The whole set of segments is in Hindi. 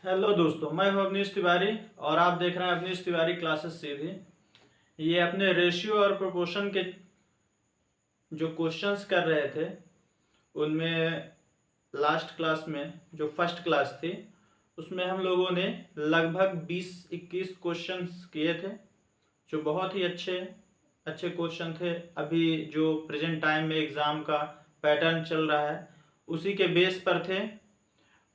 हेलो दोस्तों, मैं हूं अवनीश तिवारी और आप देख रहे हैं अवनीश तिवारी क्लासेस सीधी। ये अपने रेशियो और प्रोपोर्शन के जो क्वेश्चंस कर रहे थे उनमें लास्ट क्लास में जो फर्स्ट क्लास थी उसमें हम लोगों ने लगभग 20-21 क्वेश्चंस किए थे जो बहुत ही अच्छे अच्छे क्वेश्चन थे। अभी जो प्रेजेंट टाइम में एग्ज़ाम का पैटर्न चल रहा है उसी के बेस पर थे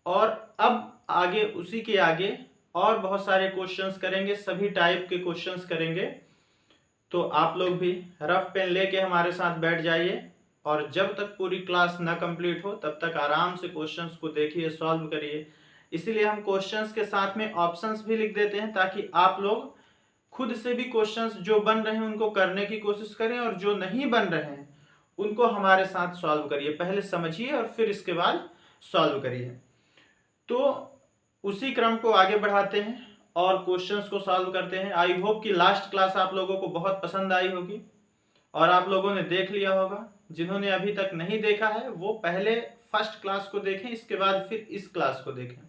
और अब आगे उसी के आगे और बहुत सारे क्वेश्चंस करेंगे, सभी टाइप के क्वेश्चंस करेंगे। तो आप लोग भी रफ पेन लेके हमारे साथ बैठ जाइए और जब तक पूरी क्लास ना कंप्लीट हो तब तक आराम से क्वेश्चंस को देखिए, सॉल्व करिए। इसीलिए हम क्वेश्चंस के साथ में ऑप्शंस भी लिख देते हैं ताकि आप लोग खुद से भी क्वेश्चंस जो बन रहे हैं उनको करने की कोशिश करें और जो नहीं बन रहे हैं उनको हमारे साथ सॉल्व करिए। पहले समझिए और फिर इसके बाद सॉल्व करिए। तो उसी क्रम को आगे बढ़ाते हैं और क्वेश्चंस को सॉल्व करते हैं। आई होप कि लास्ट क्लास आप लोगों को बहुत पसंद आई होगी और आप लोगों ने देख लिया होगा। जिन्होंने अभी तक नहीं देखा है वो पहले फर्स्ट क्लास को देखें, इसके बाद फिर इस क्लास को देखें,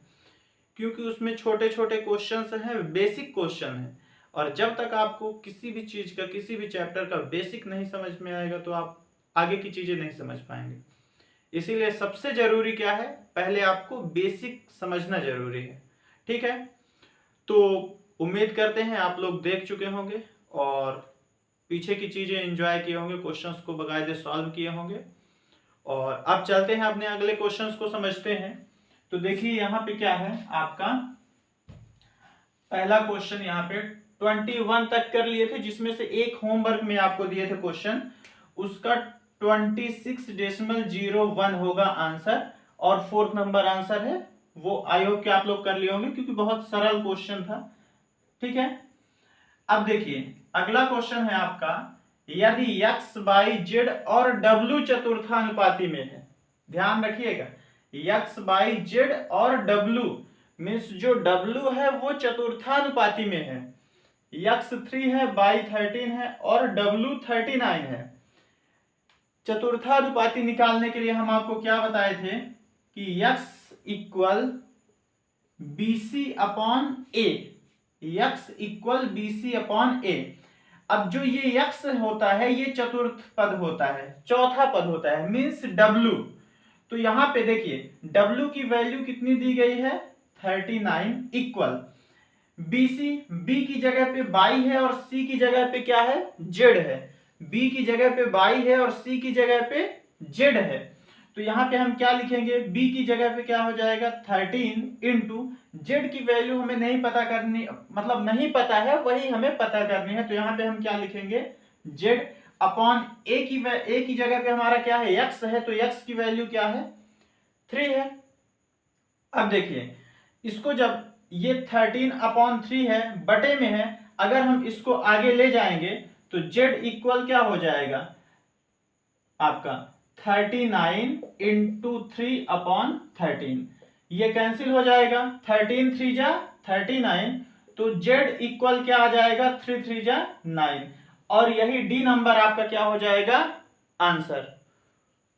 क्योंकि उसमें छोटे छोटे क्वेश्चंस हैं, बेसिक क्वेश्चन हैं। और जब तक आपको किसी भी चीज का, किसी भी चैप्टर का बेसिक नहीं समझ में आएगा तो आप आगे की चीजें नहीं समझ पाएंगे। इसीलिए सबसे जरूरी क्या है, पहले आपको बेसिक समझना जरूरी है। ठीक है, तो उम्मीद करते हैं आप लोग देख चुके होंगे और पीछे की चीजें एंजॉय किए होंगे, क्वेश्चंस को बाकायदे सॉल्व किए होंगे। और अब चलते हैं अपने अगले क्वेश्चंस को समझते हैं। तो देखिए यहाँ पे क्या है, आपका पहला क्वेश्चन यहाँ पे 21 तक कर लिए थे, जिसमें से एक होमवर्क में आपको दिए थे क्वेश्चन, उसका 26.01 होगा आंसर और फोर्थ नंबर आंसर है वो। आई होप कि आप लोग कर लिए होंगे क्योंकि बहुत सरल क्वेश्चन था। ठीक है, अब देखिए अगला क्वेश्चन है आपका, यदि x बाई जेड और w चतुर्थानुपाती में है। ध्यान रखिएगा, x बाई जेड और w मीन्स जो w है वो चतुर्थानुपाती में है। x 3 है, बाई 13 है और w 39 है। चतुर्थानुपाती निकालने के लिए हम आपको क्या बताए थे कि x इक्वल BC अपॉन ए, x इक्वल BC अपॉन ए। अब जो ये x होता है ये चतुर्थ पद होता है, चौथा पद होता है, मीन्स w। तो यहां पे देखिए w की वैल्यू कितनी दी गई है, 39 इक्वल BC, B की जगह पे 22 है और C की जगह पे क्या है, Z है। B की जगह पे 22 है और C की जगह पे Z है। तो यहाँ पे हम क्या लिखेंगे, B की जगह पे क्या हो जाएगा 13 इंटू Z की वैल्यू हमें नहीं पता करनी, मतलब नहीं पता है, वही हमें पता करनी है। तो यहाँ पे हम क्या लिखेंगे, Z अपॉन ए की जगह पे हमारा क्या है, x है, तो x की वैल्यू क्या है 3 है। अब देखिए इसको जब ये 13 अपॉन 3 है, बटे में है, अगर हम इसको आगे ले जाएंगे तो z इक्वल क्या हो जाएगा आपका 39 इंटू 3 अपॉन 13। ये कैंसिल हो जाएगा, 13 3 जा 39, तो z इक्वल क्या आ जाएगा 3 3 जा 9, और यही डी नंबर आपका क्या हो जाएगा आंसर।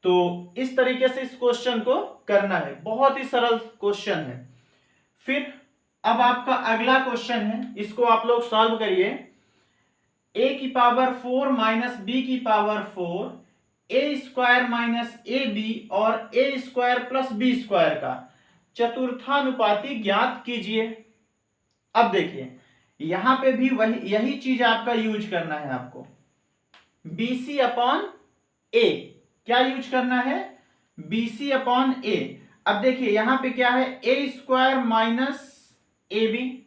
तो इस तरीके से इस क्वेश्चन को करना है, बहुत ही सरल क्वेश्चन है। फिर अब आपका अगला क्वेश्चन है, इसको आप लोग सॉल्व करिए। a की पावर 4 माइनस बी की power 4, A square minus A B और A square plus B square का चतुर्थानुपाती ज्ञात कीजिए। अब देखिए यहां पे भी यही चीज आपका यूज करना है आपको, BC अपॉन ए, क्या यूज करना है, BC अपॉन ए। अब देखिए यहां पे क्या है, A square minus A B,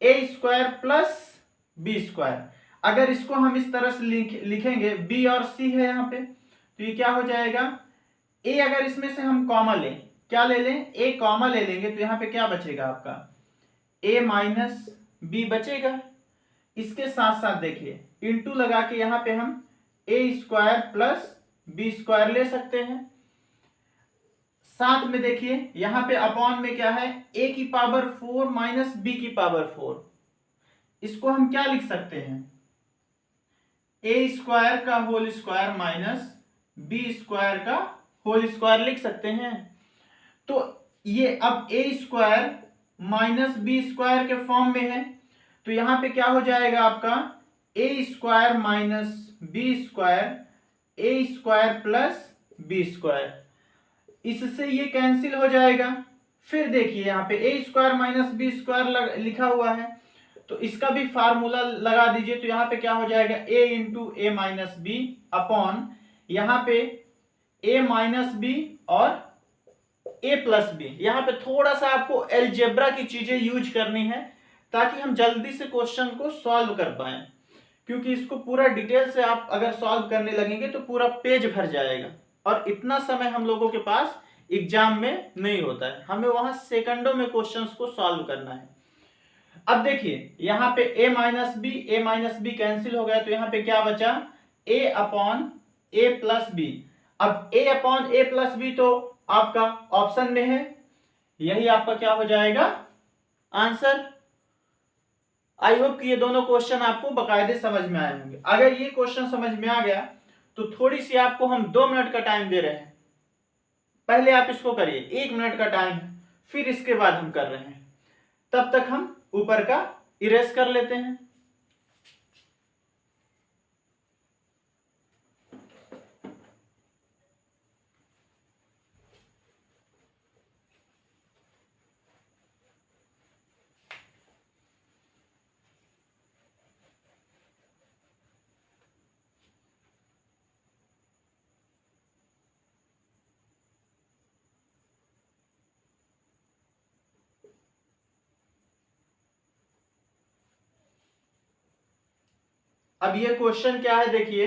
A square plus B square. अगर इसको हम इस तरह से लिखेंगे, बी और सी है यहाँ पे, तो ये क्या हो जाएगा, ए अगर इसमें से हम कॉमा लें, क्या ले लें, ए कॉमा ले लेंगे, तो यहाँ पे क्या बचेगा आपका, ए माइनस बी बचेगा। इसके साथ साथ देखिए इंटू लगा के यहाँ पे हम ए स्क्वायर प्लस बी स्क्वायर ले सकते हैं। साथ में देखिए यहां पे अपॉन में क्या है, a की पावर 4 माइनस बी की पावर 4, इसको हम क्या लिख सकते हैं, ए स्क्वायर का whole square minus B square का होल स्क्वायर लिख सकते हैं। तो ये अब A square minus B square के फॉर्म में है। तो यहां पे क्या हो जाएगा आपका A square minus B square A square plus B square, इससे ये कैंसिल हो जाएगा। फिर देखिए यहाँ पे ए स्क्वायर माइनस बी स्क्वायर लिखा हुआ है, तो इसका भी फार्मूला लगा दीजिए। तो यहाँ पे क्या हो जाएगा a into A minus B upon यहाँ पे a माइनस बी और a प्लस बी। यहाँ पे थोड़ा सा आपको एलजेब्रा की चीजें यूज करनी है ताकि हम जल्दी से क्वेश्चन को सॉल्व कर पाए, क्योंकि इसको पूरा डिटेल से आप अगर सॉल्व करने लगेंगे तो पूरा पेज भर जाएगा और इतना समय हम लोगों के पास एग्जाम में नहीं होता है, हमें वहां सेकंडों में क्वेश्चंस को सॉल्व करना है। अब देखिए यहाँ पे a माइनस बी कैंसिल हो गया, तो यहाँ पे क्या बचा a upon A plus B. अब a upon A plus B तो आपका ऑप्शन में है, यही आपका क्या हो जाएगा आंसर। आई होप कि ये दोनों क्वेश्चन आपको बकायदे समझ में आए होंगे। अगर ये क्वेश्चन समझ में आ गया तो थोड़ी सी आपको हम 2 मिनट का टाइम दे रहे हैं, पहले आप इसको करिए, 1 मिनट का टाइम है, फिर इसके बाद हम कर रहे हैं, तब तक हम ऊपर का इरेज कर लेते हैं। अब ये क्वेश्चन क्या है देखिए,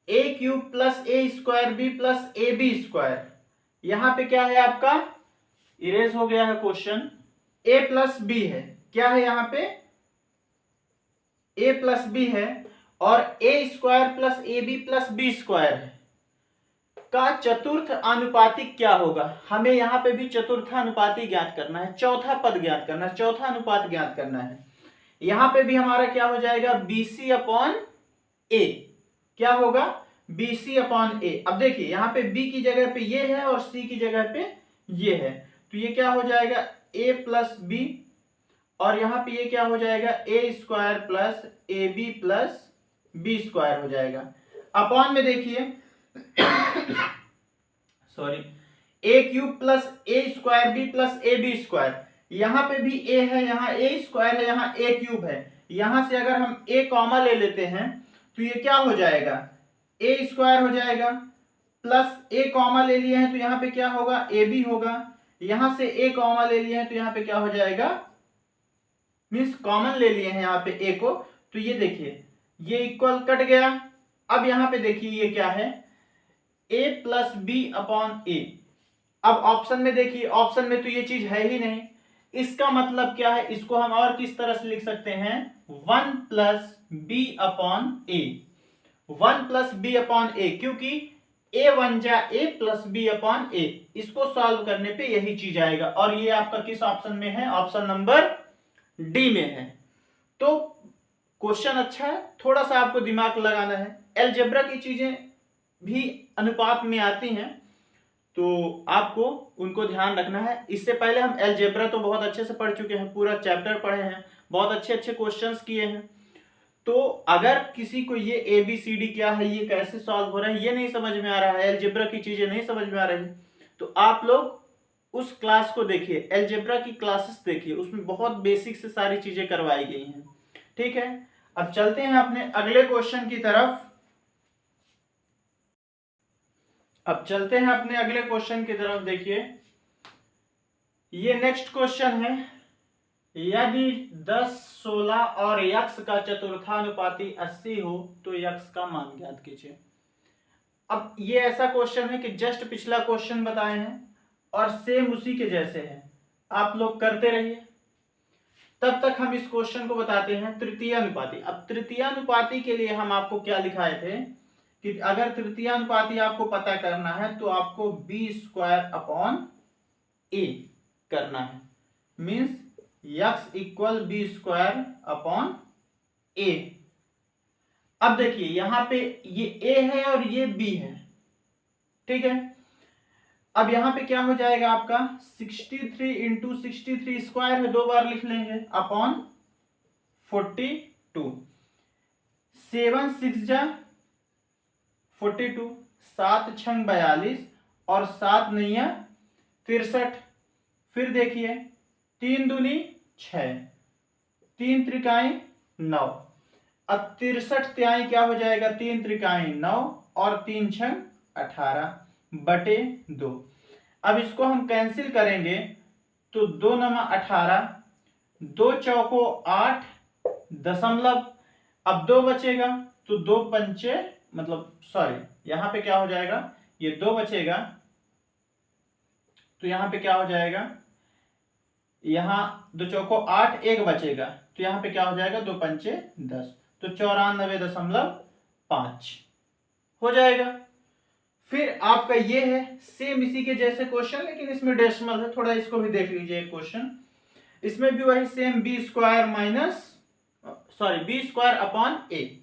A cube plus A square B plus A B square, यहां पे क्या है आपका इरेज हो गया है क्वेश्चन, ए प्लस बी है, क्या है यहां पे ए प्लस बी है और A square plus A B plus B square है का चतुर्थ अनुपातिक क्या होगा। हमें यहां पे भी चतुर्थानुपाती ज्ञात करना है, चौथा पद ज्ञात करना है, चौथा अनुपात ज्ञात करना है। यहां पे भी हमारा क्या हो जाएगा BC अपॉन ए, क्या होगा BC अपॉन ए। अब देखिए यहाँ पे B की जगह पे ये है और C की जगह पे ये है, तो ये क्या हो जाएगा a प्लस बी और यहाँ पे ये क्या हो जाएगा A square plus A B plus B square हो जाएगा। अपॉन में देखिए sorry A cube plus A square B plus A B square, यहां पे भी a है, यहाँ a स्क्वायर है, यहाँ a क्यूब है, यहां से अगर हम a कॉमा ले लेते हैं तो ये क्या हो जाएगा a स्क्वायर हो जाएगा प्लस a कॉमा ले लिए हैं तो यहाँ पे क्या होगा ए बी होगा, यहां से a कॉमा ले लिए हैं तो यहाँ पे क्या हो जाएगा मीन्स कॉमन ले लिए हैं यहाँ पे a को, तो ये देखिए ये इक्वल कट गया। अब यहाँ पे देखिए ये क्या है a प्लस बी अपॉन ए। अब ऑप्शन में देखिए, ऑप्शन में तो ये चीज है ही नहीं, इसका मतलब क्या है, इसको हम और किस तरह से लिख सकते हैं 1 प्लस बी अपॉन ए, 1 प्लस बी अपॉन ए, क्योंकि ए वन जा ए प्लस बी अपॉन ए, इसको सॉल्व करने पे यही चीज आएगा और ये आपका किस ऑप्शन में है, ऑप्शन नंबर डी में है। तो क्वेश्चन अच्छा है, थोड़ा सा आपको दिमाग लगाना है, अलजेब्रा की चीजें भी अनुपात में आती हैं तो आपको उनको ध्यान रखना है। इससे पहले हम अलजेब्रा तो बहुत अच्छे से पढ़ चुके हैं, पूरा चैप्टर पढ़े हैं, बहुत अच्छे अच्छे क्वेश्चंस किए हैं। तो अगर किसी को ये ABCD क्या है, ये कैसे सॉल्व हो रहा है, ये नहीं समझ में आ रहा है, अलजेब्रा की चीजें नहीं समझ में आ रही, तो आप लोग उस क्लास को देखिए, अलजेब्रा की क्लासेस देखिए, उसमें बहुत बेसिक से सारी चीजें करवाई गई हैं। ठीक है, अब चलते हैं अपने अगले क्वेश्चन की तरफ। अब चलते हैं अपने अगले क्वेश्चन की तरफ। देखिए ये नेक्स्ट क्वेश्चन है, यदि 10, 16 और यक्स का चतुर्थानुपाती 80 हो तो यक्स का मान ज्ञात कीजिए। अब ये ऐसा क्वेश्चन है कि जस्ट पिछला क्वेश्चन बताए हैं और सेम उसी के जैसे है, आप लोग करते रहिए, तब तक हम इस क्वेश्चन को बताते हैं तृतीय अनुपाती। अब तृतीय अनुपाती के लिए हम आपको क्या लिखाए थे कि अगर तृतीय अनुपाती आपको पता करना है तो आपको बी स्क्वायर अपॉन ए करना है, means x equal B square upon ए। अब देखिए यहां पे ये ए है और ये बी है, ठीक है। अब यहाँ पे क्या हो जाएगा आपका 63 इंटू 63 स्क्वायर है, 2 बार लिख लेंगे अपॉन 42। 7 6 जा 42, 7 6 42 और 7 9 63। फिर देखिए 3 दूनी 6, 3 त्रिकाई 9। अब 63 तिहाई क्या हो जाएगा, 3 त्रिकाई 9 और 3 छंग 18 बटे 2। अब इसको हम कैंसिल करेंगे तो 2 नमा 18, 2 चौको 8 दशमलव, अब 2 बचेगा तो 2 पंचे मतलब सॉरी यहां पे क्या हो जाएगा, ये 2 बचेगा तो यहां पे क्या हो जाएगा, यहां 2 चौको 8, 1 बचेगा तो यहां पे क्या हो जाएगा, 2 पंचे 10, तो 94.5 हो जाएगा। फिर आपका ये है सेम इसी के जैसे क्वेश्चन, लेकिन इसमें डेसिमल है, थोड़ा इसको भी देख लीजिए क्वेश्चन। इसमें भी वही सेम बी स्क्वायर अपॉन ए।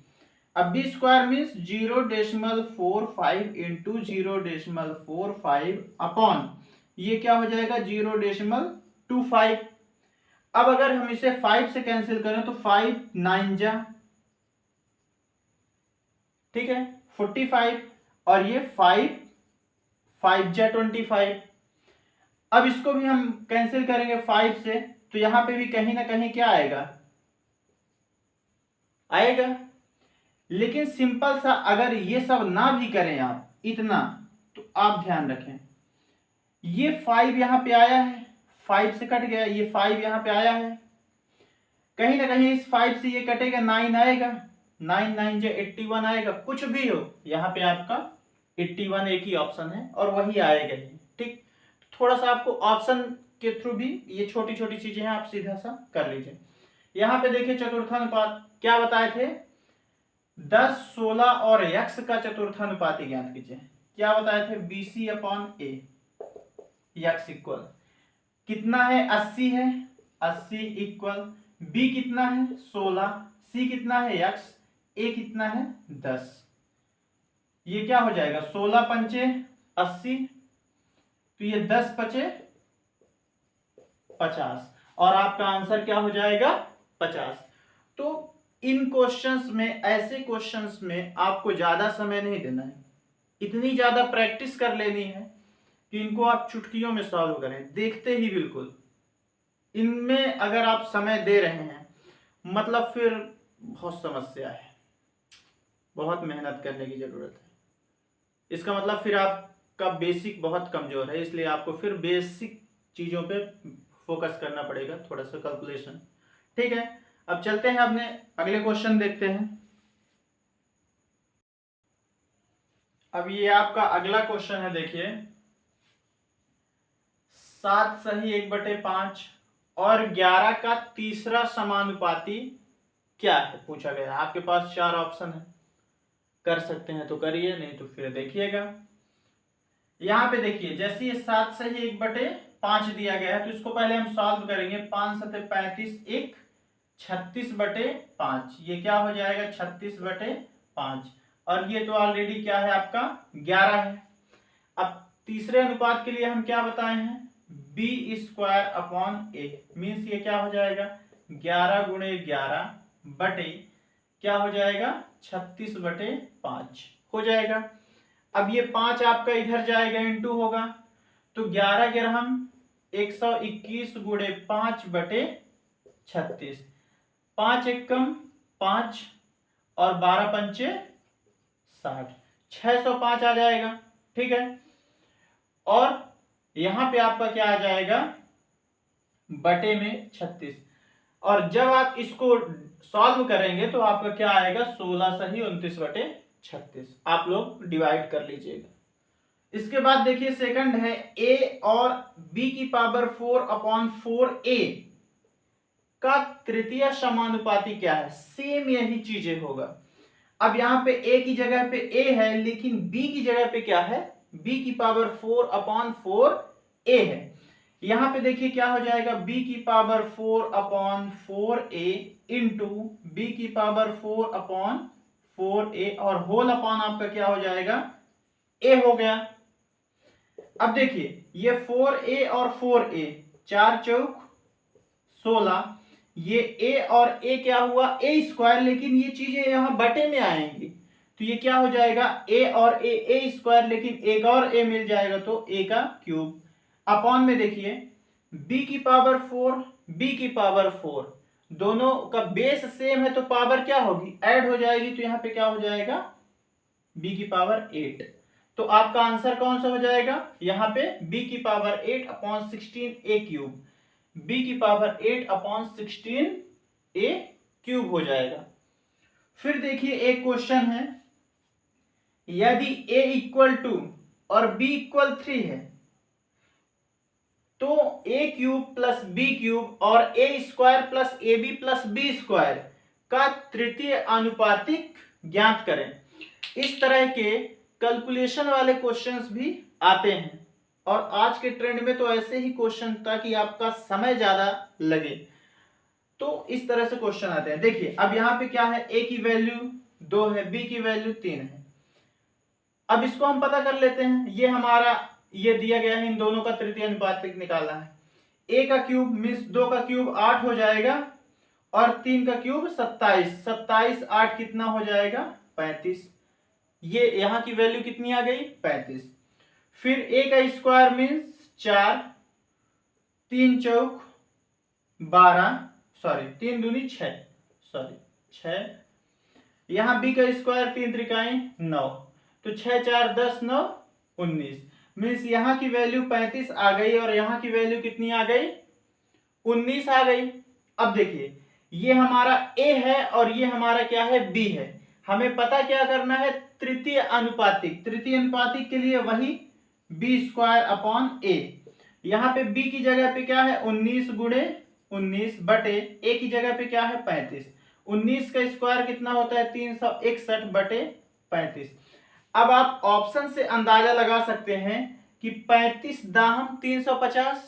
अब b square means 0.45 into 0.45 upon ये क्या हो जाएगा 0.25। अब अगर हम इसे 5 से कैंसिल करें तो 5 9 जा, ठीक है 45 और ये 5 5 जा 25। अब इसको भी हम कैंसिल करेंगे 5 से तो यहां पे भी कहीं ना कहीं क्या आएगा। लेकिन सिंपल सा अगर ये सब ना भी करें आप इतना, तो आप ध्यान रखें ये 5 यहां पे आया है, 5 से कट गया, ये 5 यहां पे आया है, कहीं ना कहीं इस 5 से ये कटेगा 9 आएगा, 9 9 जो 81 आएगा, कुछ भी हो यहाँ पे आपका 81 एक ही ऑप्शन है और वही आएगा ही। ठीक, थोड़ा सा आपको ऑप्शन के थ्रू भी ये छोटी छोटी चीजें हैं, आप सीधा सा कर लीजिए। यहाँ पे देखिए चतुर्थानुपात क्या बताए थे, 10 16 और x का चतुर्थानुपाती ज्ञात कीजिए। क्या बताए थे, BC अपॉन ए, x इक्वल कितना है 80 है, 80 इक्वल b कितना है 16, c कितना है x, a कितना है 10। ये क्या हो जाएगा 16 पंचे 80, तो ये 10 पचे 50 और आपका आंसर क्या हो जाएगा 50। तो इन क्वेश्चंस में, ऐसे क्वेश्चंस में आपको ज्यादा समय नहीं देना है, इतनी ज्यादा प्रैक्टिस कर लेनी है कि इनको आप चुटकियों में सॉल्व करें, देखते ही बिल्कुल। इनमें अगर आप समय दे रहे हैं मतलब फिर बहुत समस्या है, बहुत मेहनत करने की जरूरत है। इसका मतलब फिर आपका बेसिक बहुत कमजोर है, इसलिए आपको फिर बेसिक चीजों पे फोकस करना पड़ेगा, थोड़ा सा कैलकुलेशन। ठीक है, अब चलते हैं अपने अगले क्वेश्चन देखते हैं। अब ये आपका अगला क्वेश्चन है, देखिए 7 सही 1/5 और 11 का तीसरा समानुपाती क्या है पूछा गया है। आपके पास 4 ऑप्शन है, कर सकते हैं तो करिए, नहीं तो फिर देखिएगा। यहां पे देखिए जैसे ये 7 सही 1/5 दिया गया है तो इसको पहले हम सॉल्व करेंगे। 5 7 35 1 36/5, ये क्या हो जाएगा 36/5 और ये तो ऑलरेडी क्या है आपका 11 है। अब तीसरे अनुपात के लिए हम क्या बताए हैं, बी स्क्वायर अपॉन ए, मीन्स ये क्या हो जाएगा 11 गुणे 11 बटे क्या हो जाएगा 36/5 हो जाएगा। अब ये 5 आपका इधर जाएगा, इंटू होगा, तो 11 ग्राम 121 गुणे 5/36, 5 एकम 5 और 12 पंचे 60, 605 आ जाएगा। ठीक है, और यहां पे आपका क्या आ जाएगा बटे में 36, और जब आप इसको सॉल्व करेंगे तो आपका क्या आएगा 16 सही 29/36। आप लोग डिवाइड कर लीजिएगा। इसके बाद देखिए सेकंड है a और b की पावर 4/4a का तृतीय समानुपाती क्या है। सेम यही चीजें होगा। अब यहां पे a की जगह पे a है, लेकिन b की जगह पे क्या है, b की पावर 4/4a है। यहां पे देखिए क्या हो जाएगा, b की पावर 4/4a इंटू बी की पावर 4/4a और होल अपॉन आपका क्या हो जाएगा a हो गया। अब देखिए ये 4a और 4a, 4 चौक 16, ये a और a क्या हुआ a स्क्वायर, लेकिन ये चीजें यहाँ बटे में आएंगी तो ये क्या हो जाएगा a और a स्क्वायर, लेकिन एक और a मिल जाएगा तो a का क्यूब। अपॉन में देखिए b की पावर 4 b की पावर 4, दोनों का बेस सेम है तो पावर क्या होगी ऐड हो जाएगी, तो यहाँ पे क्या हो जाएगा b की पावर 8। तो आपका आंसर कौन सा हो जाएगा यहाँ पे b की power 8 upon 16 a cube, b की पावर 8 अपॉन 16 a क्यूब हो जाएगा। फिर देखिए एक क्वेश्चन है, यदि a इक्वल टू और b इक्वल 3 है तो a cube plus b cube और a square plus ab plus b square का तृतीय अनुपातिक ज्ञात करें। इस तरह के कैलकुलेशन वाले क्वेश्चंस भी आते हैं और आज के ट्रेंड में तो ऐसे ही क्वेश्चन ताकि आपका समय ज्यादा लगे तो इस तरह से क्वेश्चन आते हैं। देखिए अब यहाँ पे क्या है, a की वैल्यू 2 है, b की वैल्यू 3 है। अब इसको हम पता कर लेते हैं, ये हमारा ये दिया गया है, इन दोनों का तृतीय अनुपातिक निकालना है। a का क्यूब मीन्स 2 का क्यूब 8 हो जाएगा और 3 का क्यूब 27, 27 8 कितना हो जाएगा 35, ये यहाँ की वैल्यू कितनी आ गई 35। फिर a का स्क्वायर मीन्स 4, 3 चौक 12, सॉरी 3 दूनी 6, सॉरी 6, यहाँ b का स्क्वायर 3 त्रिकाएं 9, तो 6 4 10 9 19, मीन्स यहाँ की वैल्यू 35 आ गई और यहाँ की वैल्यू कितनी आ गई 19 आ गई। अब देखिए ये हमारा a है और ये हमारा क्या है b है, हमें पता क्या करना है तृतीय अनुपातिक। तृतीय अनुपातिक के लिए वही b स्क्वायर अपॉन a, यहाँ पे b की जगह पे क्या है 19 गुणे 19 बटे a की जगह पे क्या है 35, 19 का स्क्वायर कितना होता है 361 बटे 35। अब आप ऑप्शन से अंदाजा लगा सकते हैं कि 35 दाहम 350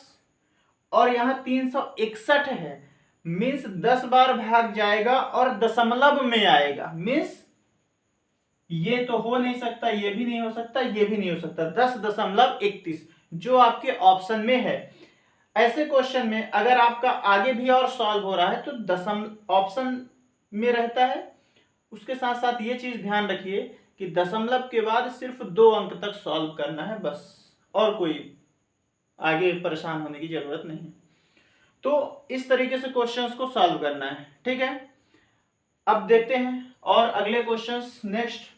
और यहाँ 361 है, मीन्स 10 बार भाग जाएगा और दशमलव में आएगा, मीन्स ये तो हो नहीं सकता, ये भी नहीं हो सकता, ये भी नहीं हो सकता, 10.31 जो आपके ऑप्शन में है। ऐसे क्वेश्चन में अगर आपका आगे भी और सॉल्व हो रहा है तो दशमलव ऑप्शन में रहता है। उसके साथ साथ ये चीज ध्यान रखिए कि दशमलव के बाद सिर्फ 2 अंक तक सॉल्व करना है बस, और कोई आगे परेशान होने की जरूरत नहीं है। तो इस तरीके से क्वेश्चंस को सॉल्व करना है, ठीक है। अब देखते हैं और अगले क्वेश्चंस नेक्स्ट।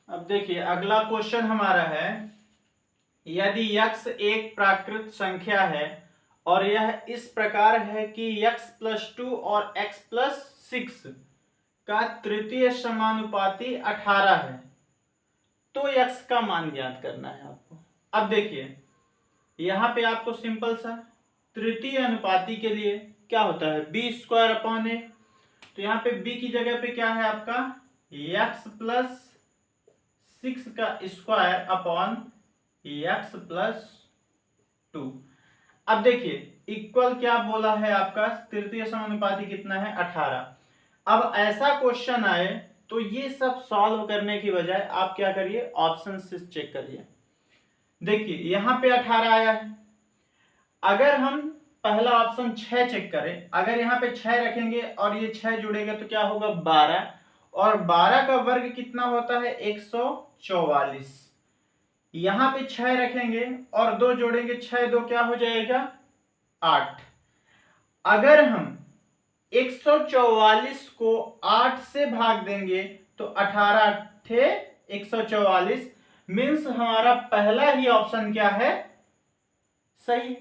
अब देखिए अगला क्वेश्चन हमारा है, यदि x एक प्राकृत संख्या है और यह इस प्रकार है कि x + 2 और x + 6 का तृतीय समानुपाती 18 है तो x का मान ज्ञात करना है आपको। अब देखिए यहां पे आपको सिंपल सा तृतीय अनुपाती के लिए क्या होता है b स्क्वायर अपॉन a, तो यहाँ पे b की जगह पे क्या है आपका x + 6 का स्क्वायर अपॉन x + 2। अब देखिए इक्वल क्या बोला है आपका तृतीय समानुपाती कितना है 18। अब ऐसा क्वेश्चन आए तो ये सब सॉल्व करने की बजाय आप क्या करिए ऑप्शन से चेक करिए। देखिए यहाँ पे 18 आया है, अगर हम पहला ऑप्शन 6 चेक करें, अगर यहाँ पे 6 रखेंगे और ये 6 जुड़ेगा तो क्या होगा 12, और 12 का वर्ग कितना होता है 144। यहाँ पे 6 रखेंगे और 2 जोड़ेंगे, 6 2 क्या हो जाएगा 8। अगर हम 144 को 8 से भाग देंगे तो 18 थे 144, मीन्स हमारा पहला ही ऑप्शन क्या है सही।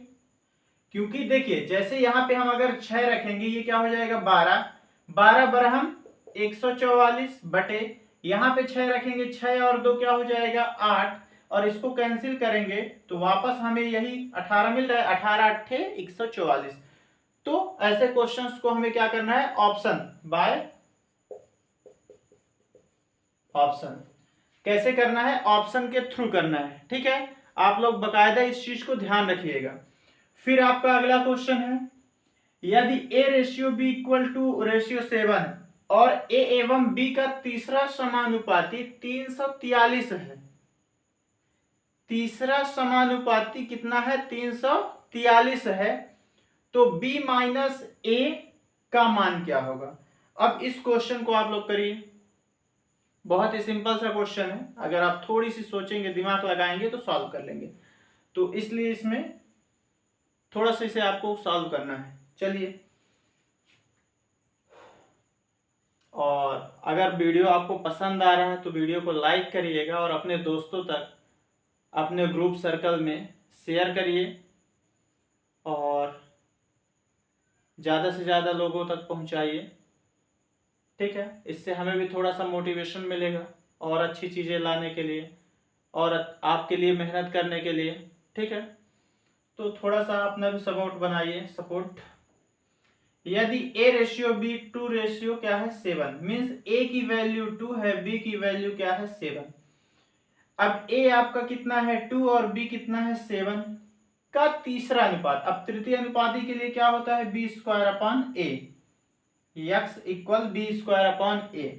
क्योंकि देखिए जैसे यहाँ पे हम अगर 6 रखेंगे ये क्या हो जाएगा 12, 12 बरहम 144 बटे यहाँ पे 6 रखेंगे 6 और 2 क्या हो जाएगा 8, और इसको कैंसिल करेंगे तो वापस हमें यही 18 मिल रहा है, 18 8 144। तो ऐसे क्वेश्चंस को हमें क्या करना है ऑप्शन बाय ऑप्शन। कैसे करना है ऑप्शन के थ्रू करना है, ठीक है। आप लोग बकायदा इस चीज को ध्यान रखिएगा। फिर आपका अगला क्वेश्चन है, यदि a ratio b equal to ratio 7 और ए एवं बी का तीसरा समानुपाती 343 है। तीसरा समानुपाती कितना है? 343 है। तो b माइनस ए का मान क्या होगा? अब इस क्वेश्चन को आप लोग करिए, बहुत ही सिंपल सा क्वेश्चन है, अगर आप थोड़ी सी सोचेंगे, दिमाग लगाएंगे तो सॉल्व कर लेंगे। तो इसलिए इसमें थोड़ा सा इसे आपको सॉल्व करना है। चलिए, और अगर वीडियो आपको पसंद आ रहा है तो वीडियो को लाइक करिएगा और अपने दोस्तों तक, अपने ग्रुप सर्कल में शेयर करिए और ज़्यादा से ज़्यादा लोगों तक पहुंचाइए। ठीक है, इससे हमें भी थोड़ा सा मोटिवेशन मिलेगा और अच्छी चीज़ें लाने के लिए और आपके लिए मेहनत करने के लिए। ठीक है, तो थोड़ा सा अपना भी सपोर्ट बनाइए, सपोर्ट। यदि a रेशियो b 2 रेशियो क्या है 7, मीन्स a की वैल्यू 2 है, b की वैल्यू क्या है 7। अब a आपका कितना है 2 और b कितना है 7 का तीसरा अनुपात। अब तृतीय अनुपाती के लिए क्या होता है? b square upon a, x equal b square upon a।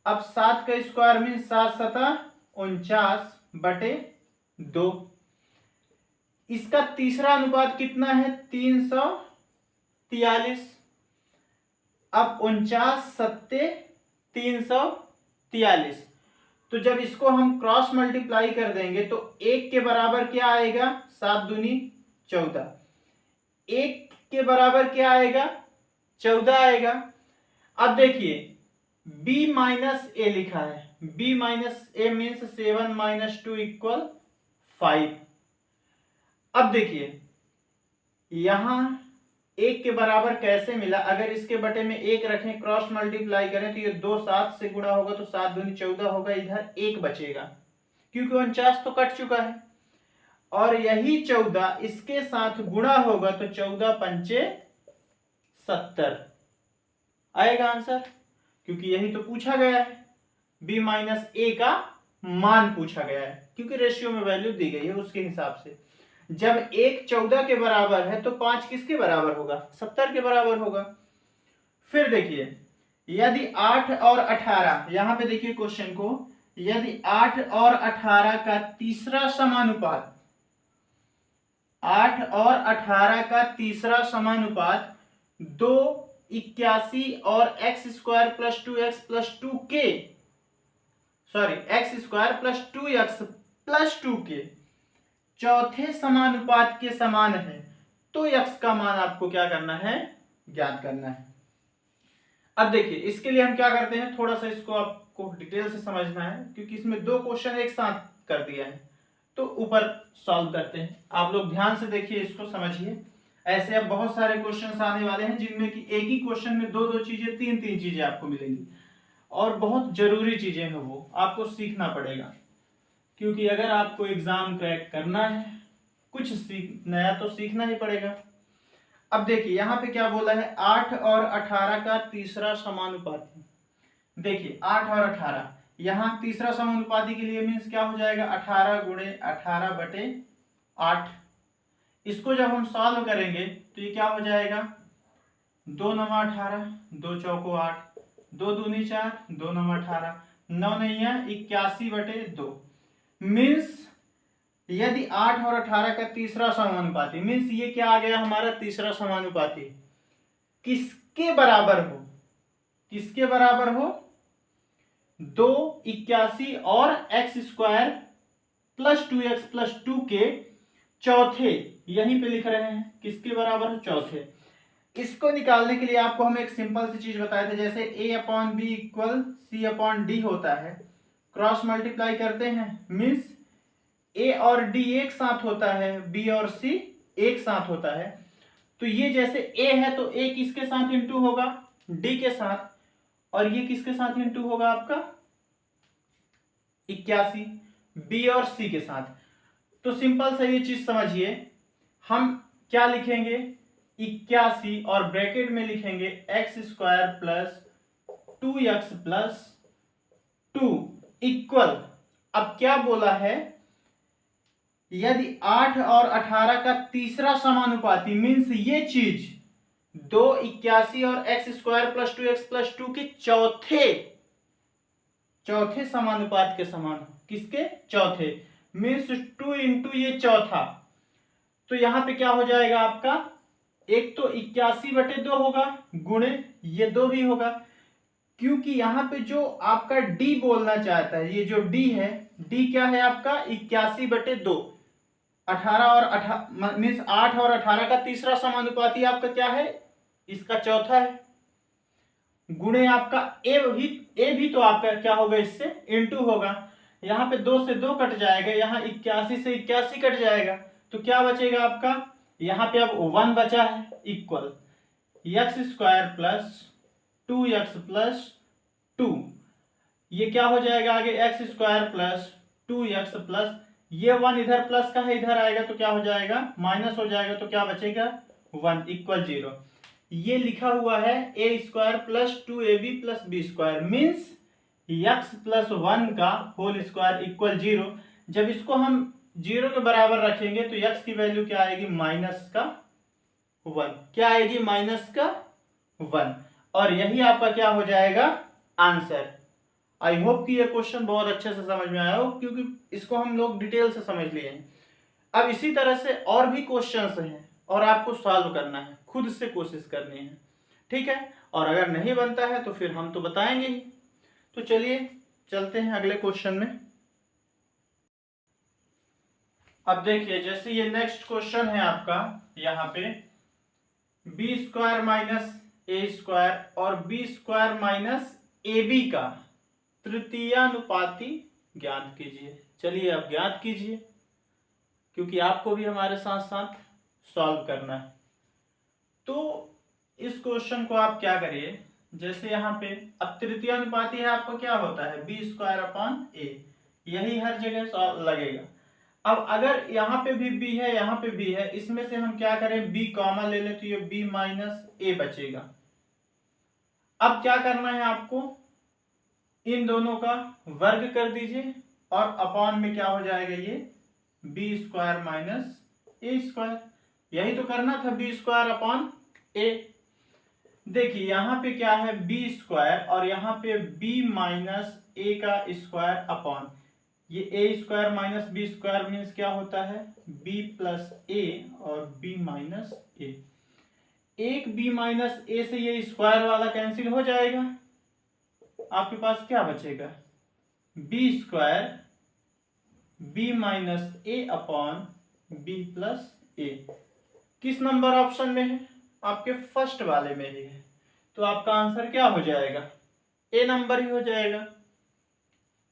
अब 7 का स्क्वायर मीन 7 सता 49 बटे 2। इसका तीसरा अनुपात कितना है? 343। अब 49 सत्ते 343। तो जब इसको हम क्रॉस मल्टीप्लाई कर देंगे तो 1 के बराबर क्या आएगा? 7 दूनी 14। 1 के बराबर क्या आएगा? 14 आएगा। अब देखिए b माइनस ए लिखा है, b माइनस ए मीन्स 7 माइनस 2 इक्वल 5। अब देखिए यहां 1 के बराबर कैसे मिला? अगर इसके बटे में 1 रखें, क्रॉस मल्टीप्लाई करें तो ये 2 7 से गुणा होगा तो 7 दूनी 14 होगा, इधर 1 बचेगा क्योंकि 49 तो कट चुका है। और यही 14 इसके साथ गुणा होगा तो 14 पंचे 70 आएगा आंसर, क्योंकि यही तो पूछा गया है। b माइनस ए का मान पूछा गया है क्योंकि रेशियो में वैल्यू दी गई है उसके हिसाब से। जब 1 14 के बराबर है तो 5 किसके बराबर होगा? 70 के बराबर होगा। फिर देखिए यदि 8 और 18, यहां पे देखिए क्वेश्चन को, यदि 8 और 18 का तीसरा समानुपात, 8 और 18 का तीसरा समानुपात 2 81 और x square plus 2x plus 2 के, sorry x square plus 2x plus 2 के चौथे समानुपात के समान है, तो x का मान आपको क्या करना है? ज्ञात करना है। अब देखिए इसके लिए हम क्या करते हैं, थोड़ा सा इसको आपको डिटेल से समझना है क्योंकि इसमें 2 क्वेश्चन एक साथ कर दिया है, तो ऊपर सॉल्व करते हैं। आप लोग ध्यान से देखिए, इसको समझिए। ऐसे अब बहुत सारे क्वेश्चन आने वाले हैं जिनमें कि एक ही क्वेश्चन में 2-2 चीजें, 3-3 चीजें आपको मिलेंगी और बहुत जरूरी चीजें हैं, वो आपको सीखना पड़ेगा क्योंकि अगर आपको एग्जाम क्रैक करना है, कुछ नया तो सीखना ही पड़ेगा। अब देखिए यहां पे क्या बोला है? 8 और 18 का तीसरा समानुपाती। देखिए 8 और 18, यहां तीसरा समानुपाती के लिए मीन्स क्या हो जाएगा? 18 गुणे 18 बटे 8। इसको जब हम सॉल्व करेंगे तो ये क्या हो जाएगा? 2 9 18, 2 चौको 8, 2 दूनी 4, 2 9 18, 9 नैया 81 बटे 2। मीन्स यदि 8 और 18 का तीसरा समानुपाती, मीन्स ये क्या आ गया हमारा? तीसरा समानुपाती किसके बराबर हो? किसके बराबर हो? 2 81 और x square plus 2x plus 2 के चौथे, यहीं पे लिख रहे हैं किसके बराबर हो? चौथे। इसको निकालने के लिए आपको हम एक सिंपल सी चीज बताए थे, जैसे a upon b equal c upon d होता है, क्रॉस मल्टीप्लाई करते हैं मीन्स a और d एक साथ होता है, b और c एक साथ होता है। तो ये जैसे a है तो a किसके साथ इंटू होगा? d के साथ, और ये किसके साथ इंटू होगा? आपका 81, b और c के साथ। तो सिंपल सा ये चीज समझिए, हम क्या लिखेंगे? 81 और ब्रैकेट में लिखेंगे x square plus 2x plus 2 equal, अब क्या बोला है? यदि 8 और 18 का तीसरा समानुपाती, मीन्स ये चीज 281 और एक्स स्क्वायर प्लस 2x+2 के चौथे समानुपात के समान हो। किसके? चौथे, मीन्स 2 इंटू ये चौथा। तो यहां पे क्या हो जाएगा आपका, एक तो 81/2 होगा गुणे ये 2 भी होगा, क्योंकि यहां पे जो आपका डी बोलना चाहता है, ये जो डी है, डी क्या है आपका 81/2, 18 और 18 मीन्स 8 और 18 का तीसरा समानुपाती आपका क्या है, इसका चौथा है, गुणे आपका ए भी तो आपका क्या होगा, इससे इनटू होगा। यहाँ पे 2 से 2 कट जाएगा, यहाँ 81 से 81 कट जाएगा, तो क्या बचेगा आपका, यहाँ पे अब 1 बचा है, equal x square plus 2x+2, ये क्या हो जाएगा आगे, x square plus 2x plus ये 1 इधर प्लस का है, इधर आएगा तो क्या हो जाएगा, माइनस हो जाएगा, तो क्या बचेगा 1 इक्वल 0। ये लिखा हुआ है a² plus 2ab plus b² means x plus 1 का होल स्क्वायर इक्वल 0। जब इसको हम 0 के बराबर रखेंगे तो x की वैल्यू क्या आएगी, -1। क्या आएगी, -1। और यही आपका क्या हो जाएगा, आंसर। आई होप कि ये क्वेश्चन बहुत अच्छे से समझ में आया हो, क्योंकि इसको हम लोग डिटेल से समझ लिए हैं। अब इसी तरह से और भी क्वेश्चंस हैं और आपको सॉल्व करना है, खुद से कोशिश करनी है, ठीक है। और अगर नहीं बनता है तो फिर हम तो बताएंगे ही। तो चलिए चलते हैं अगले क्वेश्चन में। अब देखिए, जैसे ये नेक्स्ट क्वेश्चन है आपका, यहाँ पे b² माइनस a² और b² माइनस ab का तृतीयानुपाती ज्ञात कीजिए। चलिए अब ज्ञात कीजिए, क्योंकि आपको भी हमारे साथ साथ सॉल्व करना है। तो इस क्वेश्चन को आप क्या करिए, जैसे यहाँ पे अब तृतीयानुपाती है, आपको क्या होता है b²/a, यही हर जगह लगेगा। अब अगर यहाँ पे भी b है, यहाँ पे b है, इसमें से हम क्या करें, b कॉमन ले ले तो ये b-a बचेगा। अब क्या करना है आपको, इन दोनों का वर्ग कर दीजिए और अपॉन में क्या हो जाएगा, ये b² माइनस a²। यही तो करना था, b²/a। देखिए यहाँ पे क्या है b² और यहाँ पे b-a का स्क्वायर अपॉन ये a² माइनस b² मीन्स क्या होता है, b+a और b-a। एक b-a से ये स्क्वायर वाला कैंसिल हो जाएगा, आपके पास क्या बचेगा, b² b-a अपॉन b+a। किस नंबर ऑप्शन में है, आपके फर्स्ट वाले में ही है, तो आपका आंसर क्या हो जाएगा, ए नंबर ही हो जाएगा,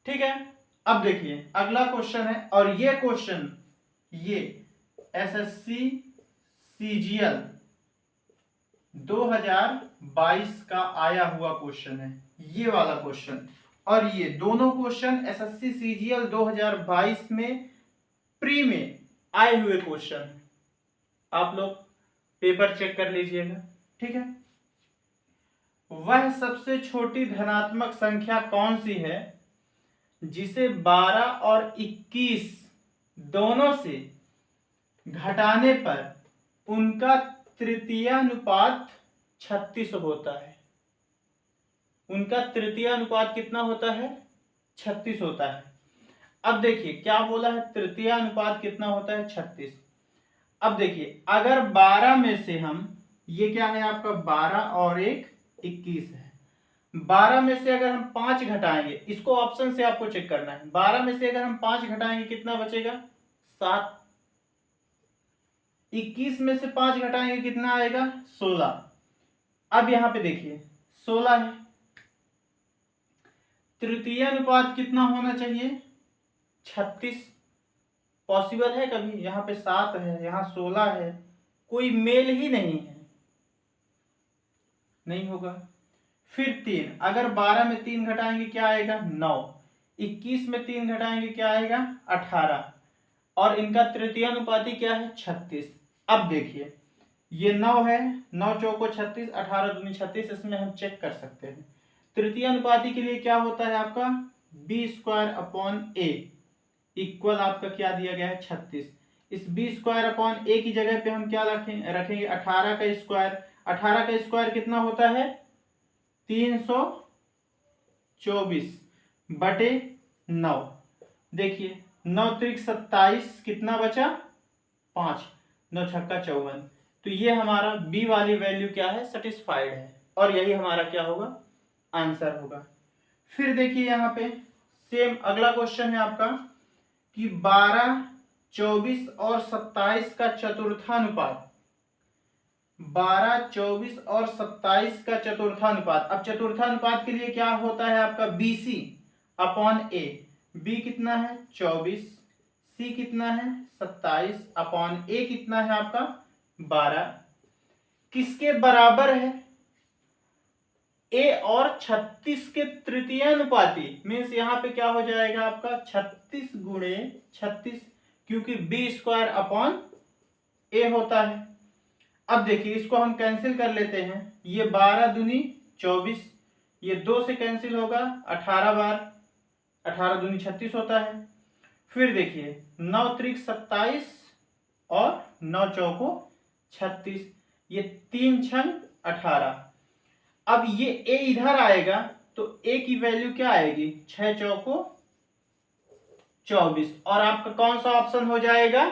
ठीक है। अब देखिए अगला क्वेश्चन है, और ये क्वेश्चन ये SSC CGL 2022 का आया हुआ क्वेश्चन है, ये वाला क्वेश्चन। और ये दोनों क्वेश्चन SSC CGL 2022 में प्री में आए हुए क्वेश्चन, आप लोग पेपर चेक कर लीजिएगा, ठीक है। वह सबसे छोटी धनात्मक संख्या कौन सी है जिसे 12 और 21 दोनों से घटाने पर उनका तृतीयानुपात 36 होता है। उनका तृतीयानुपात कितना होता है, 36 होता है। अब देखिए क्या बोला है, तृतीयानुपात कितना होता है, 36। अब देखिए अगर 12 में से हम, ये क्या है आपका 12 और 1 21 है, 12 में से अगर हम 5 घटाएंगे, इसको ऑप्शन से आपको चेक करना है, 12 में से अगर हम 5 घटाएंगे कितना बचेगा, 7। 21 में से 5 घटाएंगे कितना आएगा, 16। अब यहां पे देखिए 16 है, तृतीयानुपात कितना होना चाहिए, 36। पॉसिबल है कभी, यहाँ पे 7 है, यहाँ 16 है, कोई मेल ही नहीं है, नहीं होगा। फिर 3, अगर 12 में 3 घटाएंगे क्या आएगा, 9। 21 में 3 घटाएंगे क्या आएगा, 18। और इनका तृतीयानुपाती क्या है, 36। अब देखिए ये 9 है, 9 चौको 36, 18 दूनी 36, इसमें हम चेक कर सकते हैं। तृतीयानुपाती के लिए क्या होता है आपका b²/a इक्वल आपका क्या दिया गया है, 36। इस b² अपॉन a की जगह पे हम क्या रखेंगे 18 का स्क्वायर। 18 का स्क्वायर कितना होता है 324 बटे 9। देखिए 9 त्रिक 27 कितना बचा 5, 9 छक्का 54। तो ये हमारा बी वाली वैल्यू क्या है सेटिस्फाइड है और यही हमारा क्या होगा आंसर होगा। फिर देखिए यहाँ पे सेम अगला क्वेश्चन है आपका कि 12, 24 और 27 का चतुर्थानुपात, 12, 24 और 27 का चतुर्थानुपात। अब चतुर्थानुपात के लिए क्या होता है आपका BC अपॉन ए। बी कितना है 24, सी कितना है 27 अपॉन ए कितना है आपका 12, किसके बराबर है ए और 36 के तृतीयानुपाती। मीन्स यहाँ पे क्या हो जाएगा आपका 36 गुणे 36, क्योंकि बी स्क्वायर अपॉन ए होता है। अब देखिए इसको हम कैंसिल कर लेते हैं, ये 12 दूनी 24, ये 2 से कैंसिल होगा 18 बार, 18 दूनी 36 होता है। फिर देखिए 9 त्रिक 27 और 9 चौको 36, ये 3 छंग 18। अब ये ए इधर आएगा तो ए की वैल्यू क्या आएगी 6 चौको 24 और आपका कौन सा ऑप्शन हो जाएगा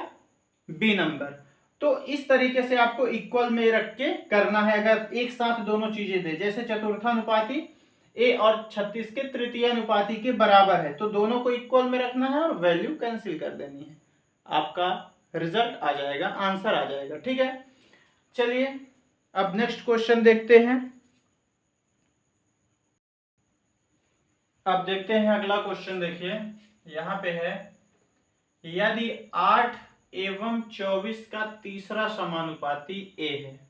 बी नंबर। तो इस तरीके से आपको इक्वल में रख के करना है, अगर एक साथ दोनों चीजें दे, जैसे चतुर्थानुपाती ए और 36 के तृतीयानुपाती के बराबर है तो दोनों को इक्वल में रखना है और वैल्यू कैंसिल कर देनी है, आपका रिजल्ट आ जाएगा, आंसर आ जाएगा। ठीक है, चलिए अब नेक्स्ट क्वेश्चन देखते हैं। अब देखते हैं अगला क्वेश्चन। देखिए यहां पे है यदि 8 एवं 24 का तीसरा समानुपाती ए है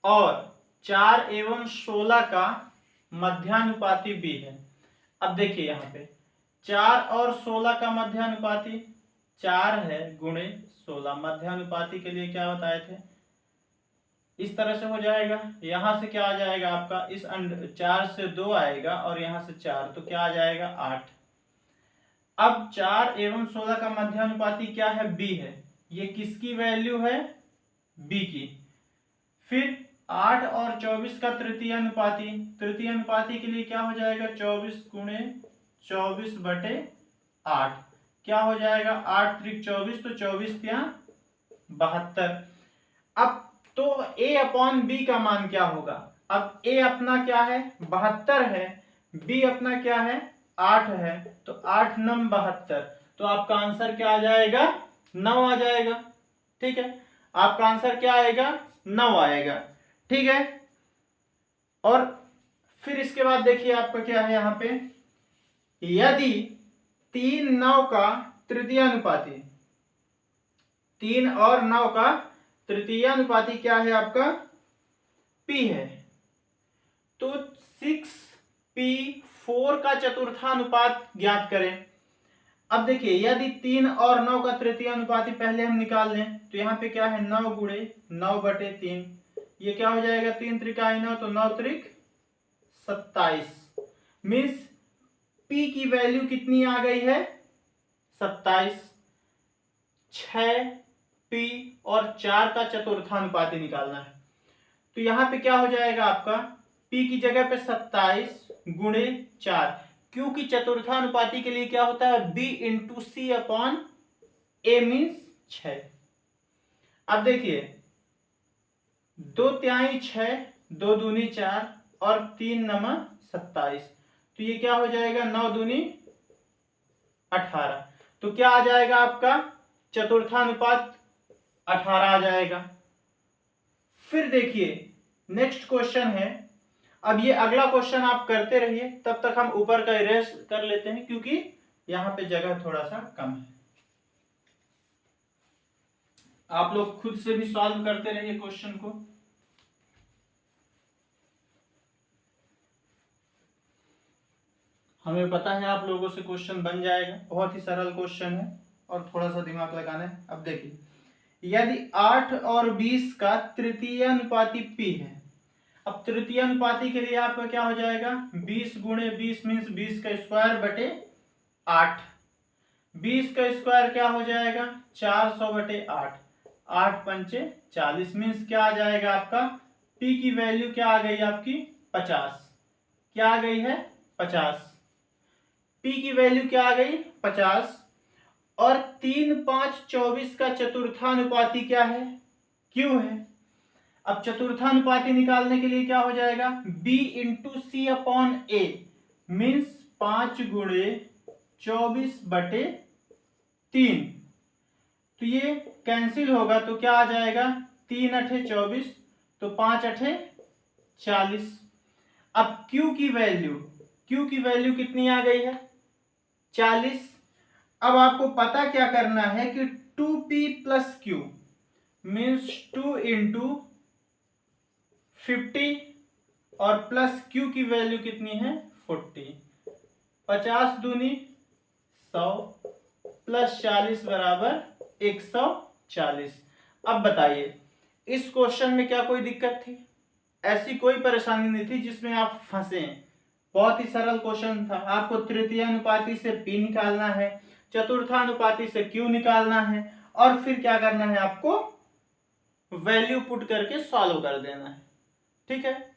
और 4 एवं 16 का मध्यानुपाती बी है। अब देखिए यहाँ पे 4 और 16 का मध्यानुपाती 4 है गुणे 16, मध्यानुपाती के लिए क्या बताए थे, इस तरह से हो जाएगा। यहां से क्या आ जाएगा आपका, इस 4 से 2 आएगा और यहां से 4, तो क्या आ जाएगा 8। अब 4 एवं 16 का मध्यानुपाती क्या है बी है, ये किसकी वैल्यू है बी की। फिर 8 और 24 का तृतीयानुपाती, तृतीयानुपाती के लिए क्या हो जाएगा 24 गुणे 24 बटे 8, क्या हो जाएगा 8 त्रिक 24, तो 24 क्या 72। अब तो a अपॉन बी का मान क्या होगा, अब a अपना क्या है 72 है, b अपना क्या है 8 है, तो 8 9 72, तो आपका आंसर क्या आ जाएगा 9 आ जाएगा। ठीक है, आपका आंसर क्या आएगा 9 आएगा। ठीक है, और फिर इसके बाद देखिए आपका क्या है यहाँ पे, यदि 3 9 का तृतीयानुपाती, 3 और 9 का तृतीयानुपाती क्या है आपका P है, तो 6P4 का चतुर्थानुपात ज्ञात करें। अब देखिए यदि 3 और 9 का तृतीयानुपाती पहले हम निकाल लें तो यहाँ पे क्या है 9 गुणे 9 बटे 3, ये क्या हो जाएगा 3 त्रिकाई 9, तो 9 त्रिक 27। मीन्स P की वैल्यू कितनी आ गई है 27। 6P और 4 का चतुर्थानुपाती निकालना है, तो यहां पे क्या हो जाएगा आपका P की जगह पे 27 गुणे 4, क्योंकि चतुर्थानुपाती के लिए क्या होता है B इंटू सी अपॉन ए मीन्स 6। अब देखिए 2 तिहाई 6, 2 दूनी 4 और 3 नमा 27, तो ये क्या हो जाएगा 9 दूनी 18, तो क्या आ जाएगा आपका चतुर्थानुपात 18 आ जाएगा। फिर देखिए नेक्स्ट क्वेश्चन है, अब ये अगला क्वेश्चन आप करते रहिए, तब तक हम ऊपर का इरेज कर लेते हैं क्योंकि यहां पे जगह थोड़ा सा कम है। आप लोग खुद से भी सॉल्व करते रहिए क्वेश्चन को। हमें पता है आप लोगों से क्वेश्चन बन जाएगा, बहुत ही सरल क्वेश्चन है और थोड़ा सा दिमाग लगाना है। अब देखिए यदि 8 और 20 का तृतीयानुपाती P है, अब तृतीयानुपाती के लिए आपका क्या हो जाएगा 20 गुणे 20 मीन्स 20 का स्क्वायर बटे 8, 20 का स्क्वायर क्या हो जाएगा 400 बटे 8, 8 पंचे 40 मीन्स क्या आ जाएगा आपका, p की वैल्यू क्या आ गई आपकी 50। क्या आ गई है 50, p की वैल्यू क्या आ गई 50। और 3 5 24 का चतुर्थानुपाती क्या है, q है। अब चतुर्थानुपाती निकालने के लिए क्या हो जाएगा, b इंटू सी अपॉन ए मीन्स 5 गुणे 24/3। तो ये कैंसिल होगा तो क्या आ जाएगा, 3 अठे 24 तो 5 अठे 40। अब Q की वैल्यू कितनी आ गई है 40। अब आपको पता क्या करना है कि 2p plus Q means 2 into 50 और प्लस Q की वैल्यू कितनी है 40। 50 दूनी 100 प्लस 40 बराबर 140। अब बताइए इस क्वेश्चन में क्या कोई दिक्कत थी, ऐसी कोई परेशानी नहीं थी जिसमें आप फंसे। बहुत ही सरल क्वेश्चन था। आपको तृतीयानुपाती से p निकालना है, चतुर्थानुपाती से q निकालना है और फिर क्या करना है, आपको वैल्यू पुट करके सॉल्व कर देना है। ठीक है,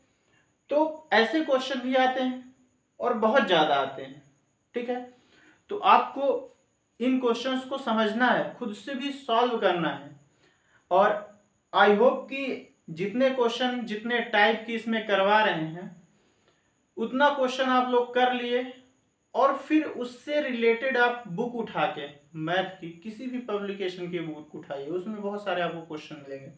तो ऐसे क्वेश्चन भी आते हैं और बहुत ज्यादा आते हैं। ठीक है, तो आपको इन क्वेश्चंस को समझना है, खुद से भी सॉल्व करना है। और आई होप कि जितने क्वेश्चन जितने टाइप की इसमें करवा रहे हैं उतना क्वेश्चन आप लोग कर लिए और फिर उससे रिलेटेड आप बुक उठा के मैथ की किसी भी पब्लिकेशन की बुक उठाइए, उसमें बहुत सारे आपको क्वेश्चन मिलेंगे,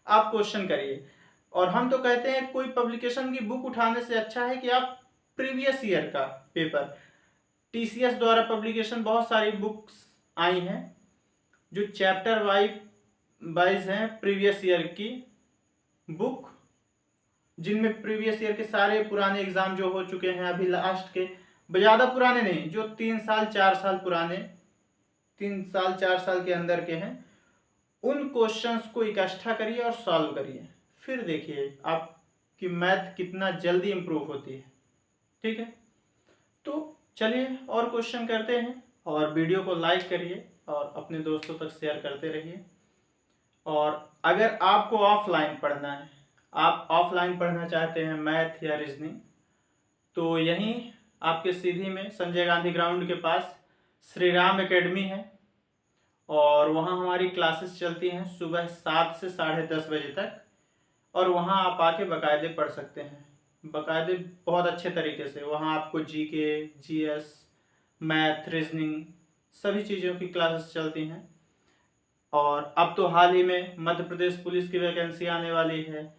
आप क्वेश्चन करिए। और हम तो कहते हैं कोई पब्लिकेशन की बुक उठाने से अच्छा है कि आप प्रीवियस ईयर का पेपर, टीसीएस द्वारा पब्लिकेशन बहुत सारी बुक्स आई हैं जो चैप्टर वाइज हैं, प्रीवियस ईयर की बुक, जिनमें प्रीवियस ईयर के सारे पुराने एग्जाम जो हो चुके हैं अभी लास्ट के, ज्यादा पुराने नहीं, जो 3 साल 4 साल पुराने, 3 साल 4 साल के अंदर के हैं, उन क्वेश्चंस को इकट्ठा करिए और सॉल्व करिए, फिर देखिए आपकी मैथ कितना जल्दी इंप्रूव होती है। ठीक है, तो चलिए और क्वेश्चन करते हैं और वीडियो को लाइक करिए और अपने दोस्तों तक शेयर करते रहिए। और अगर आपको ऑफलाइन पढ़ना है, आप ऑफलाइन पढ़ना चाहते हैं मैथ या रीजनिंग, तो यहीं आपके सीधी में संजय गांधी ग्राउंड के पास श्री राम एकेडमी है और वहाँ हमारी क्लासेस चलती हैं सुबह 7 से 10:30 बजे तक। और वहाँ आप आके बाकायदे पढ़ सकते हैं, बाकायदे बहुत अच्छे तरीके से। वहाँ आपको जीके, जीएस, मैथ, रीजनिंग सभी चीज़ों की क्लासेस चलती हैं। और अब तो हाल ही में मध्य प्रदेश पुलिस की वैकेंसी आने वाली है,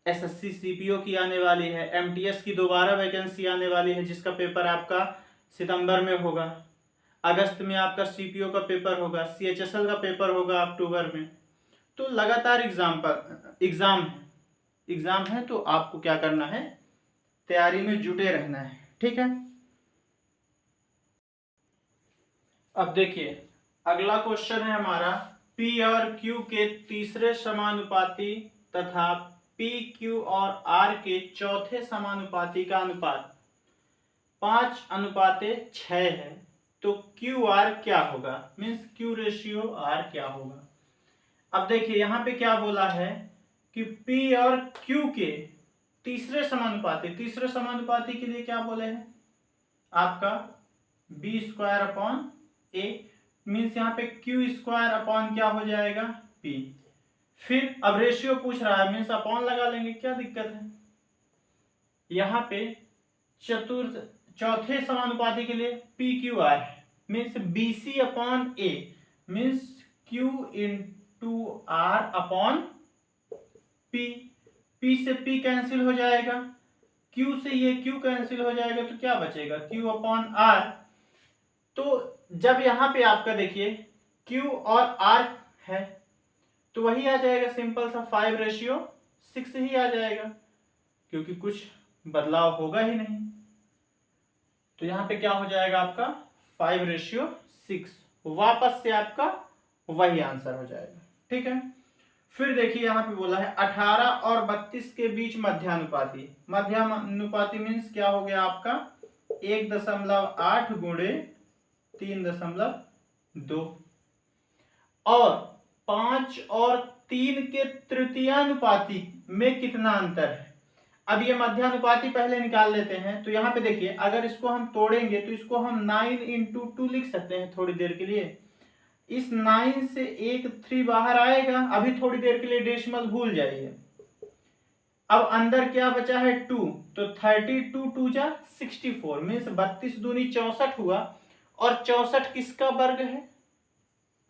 एसएससी सीपीओ की आने वाली है, एमटीएस की दोबारा वैकेंसी आने वाली है जिसका पेपर आपका सितंबर में होगा, अगस्त में आपका सीपीओ का पेपर होगा, सीएचएसएल का पेपर होगा अक्टूबर में। तो लगातार एग्जाम है, तो आपको क्या करना है, तैयारी में जुटे रहना है। ठीक है, अब देखिए अगला क्वेश्चन है हमारा, P और Q के तीसरे समानुपाती तथा P, Q और R के चौथे समानुपाती का अनुपात 5:6 है, तो QR क्या होगा, मीन्स Q रेशियो R क्या होगा। अब देखिए यहाँ पे क्या बोला है कि P और Q के तीसरे समानुपाती के लिए क्या बोले हैं आपका b² a मीन्स यहाँ पे q² क्या हो जाएगा p। फिर अब रेशियो पूछ रहा है मीन्स अपॉन लगा लेंगे, क्या दिक्कत है। यहाँ पे चौथे समानुपाती के लिए PQR means BC/A means Q into R upon P। P से P कैंसिल हो जाएगा, Q से ये Q कैंसिल हो जाएगा, तो क्या बचेगा Q/R। तो जब यहाँ पे आपका देखिए Q और R है तो वही आ जाएगा, सिंपल सा 5:6 ही आ जाएगा, क्योंकि कुछ बदलाव होगा ही नहीं। तो यहाँ पे क्या हो जाएगा आपका 5:6, वापस से आपका वही आंसर हो जाएगा। ठीक है, फिर देखिए यहाँ पे बोला है 18 और 32 के बीच मध्यानुपाती मीन्स क्या हो गया आपका 1.8 गुणे 3.2 और 5 और 3 के तृतीयानुपाती में कितना अंतर है। अब ये मध्यानुपाती पहले निकाल लेते हैं। तो यहाँ पे देखिए, अगर इसको हम तोड़ेंगे तो इसको हम 9 × 2 लिख सकते हैं थोड़ी देर के लिए। इस 9 से एक 3 बाहर आएगा, अभी थोड़ी देर के लिए डेसिमल भूल जाइए। अब अंदर क्या बचा है 2, तो 32 2 जा 64 मीन्स 32 दूनी 64 हुआ। और 64 किसका वर्ग है,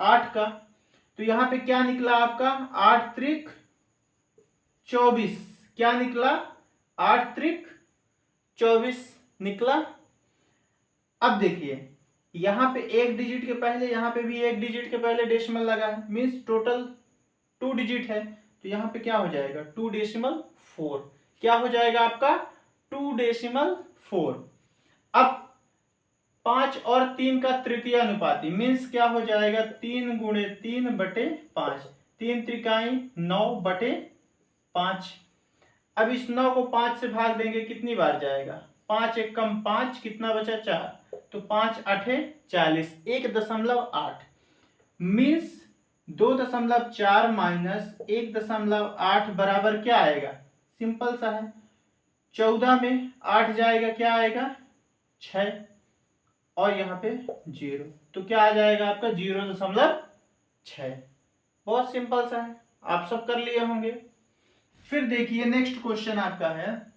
8 का। तो यहाँ पे क्या निकला आपका 8 त्रिक 24, क्या निकला 8 त्रिक 24 निकला। अब देखिए यहाँ पे एक डिजिट के पहले, यहाँ पे भी एक डिजिट के पहले डेसिमल लगा है, मीन्स टोटल 2 डिजिट है। तो यहाँ पे क्या हो जाएगा 2.4, क्या हो जाएगा आपका 2.4। अब 5 और 3 का तृतीयानुपाती मीन्स क्या हो जाएगा 3 × 3/5, 3 त्रिकाई 9/5। अब इस 9 को 5 से भाग देंगे, कितनी बार जाएगा 5 × 1 = 5, कितना बचा 4, तो 5 8 40, 1.8 मीन्स 2.4 माइनस 1.8 बराबर क्या आएगा, सिंपल सा है, 14 में 8 जाएगा, क्या आएगा 6 और यहाँ पे 0, तो क्या आ जाएगा आपका 0.6। बहुत सिंपल सा है, आप सब कर लिए होंगे। फिर देखिए नेक्स्ट क्वेश्चन आपका है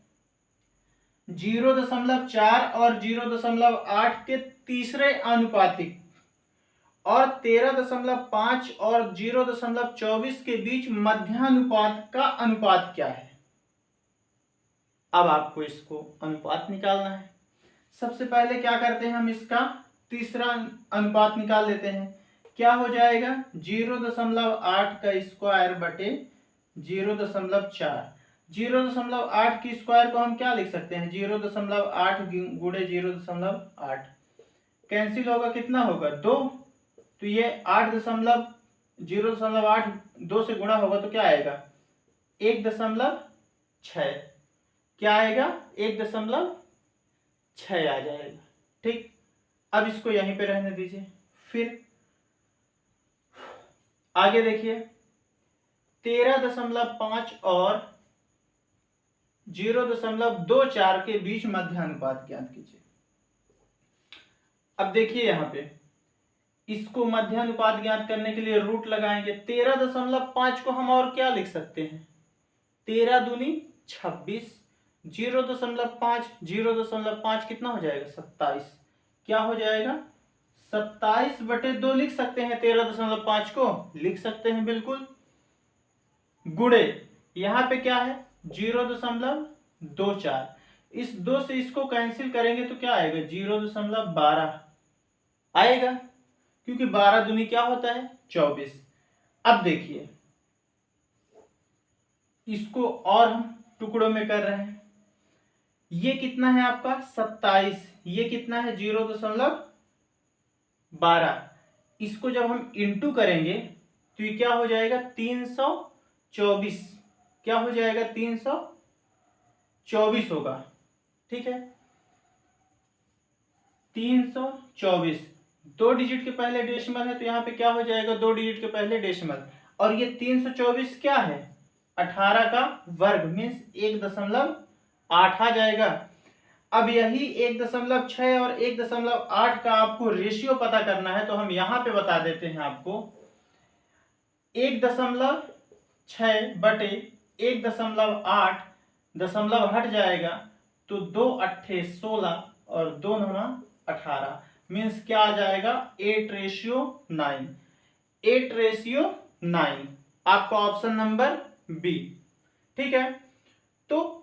0.4 और 0.8 के तीसरे अनुपातिक और 13.5 और 0.24 के बीच मध्यानुपात का अनुपात क्या है। अब आपको इसको अनुपात निकालना है। सबसे पहले क्या करते हैं, हम इसका तीसरा अनुपात निकाल लेते हैं। क्या हो जाएगा 0.8 का स्क्वायर बटे 0.4। 0.8 की स्क्वायर को हम क्या लिख सकते हैं 0.8 गुणे 0.8, कैंसिल होगा, कितना होगा 2। तो ये 0.8 2 से गुणा होगा तो क्या आएगा 1.6, क्या आएगा 1.6 आ जाएगा। ठीक, अब इसको यहीं पे रहने दीजिए। फिर आगे देखिए 13.5 और 0.24 के बीच मध्यानुपात ज्ञात कीजिए। अब देखिए यहाँ पे इसको मध्यानुपात ज्ञात करने के लिए रूट लगाएंगे। 13.5 को हम और क्या लिख सकते हैं 13 दूनी 26, 0.5 0.5 कितना हो जाएगा 27, क्या हो जाएगा 27/2 लिख सकते हैं। 13.5 को लिख सकते हैं बिल्कुल, गुणे यहाँ पे क्या है 0.24, इस 2 से इसको कैंसिल करेंगे तो क्या आएगा 0.12 आएगा, क्योंकि 12 दूनी क्या होता है 24। अब देखिए इसको और हम टुकड़ों में कर रहे हैं। ये कितना है आपका 27, ये कितना है 0.12। इसको जब हम इंटू करेंगे तो ये क्या हो जाएगा 324, क्या हो जाएगा 324 होगा। ठीक है 324, 2 डिजिट के पहले डेसिमल है तो यहाँ पे क्या हो जाएगा 2 डिजिट के पहले डेसिमल, और ये 324 क्या है 18 का वर्ग मीन्स 1.8 आ जाएगा। अब यही 1.6 और 1.8 का आपको रेशियो पता करना है, तो हम यहां पे बता देते हैं आपको 1.6 बटे 1.8, दशमलव हट जाएगा तो 2 8 16 और 2 9 18 मीन्स क्या आ जाएगा 8:9, 8:9 आपका ऑप्शन नंबर बी। ठीक है, तो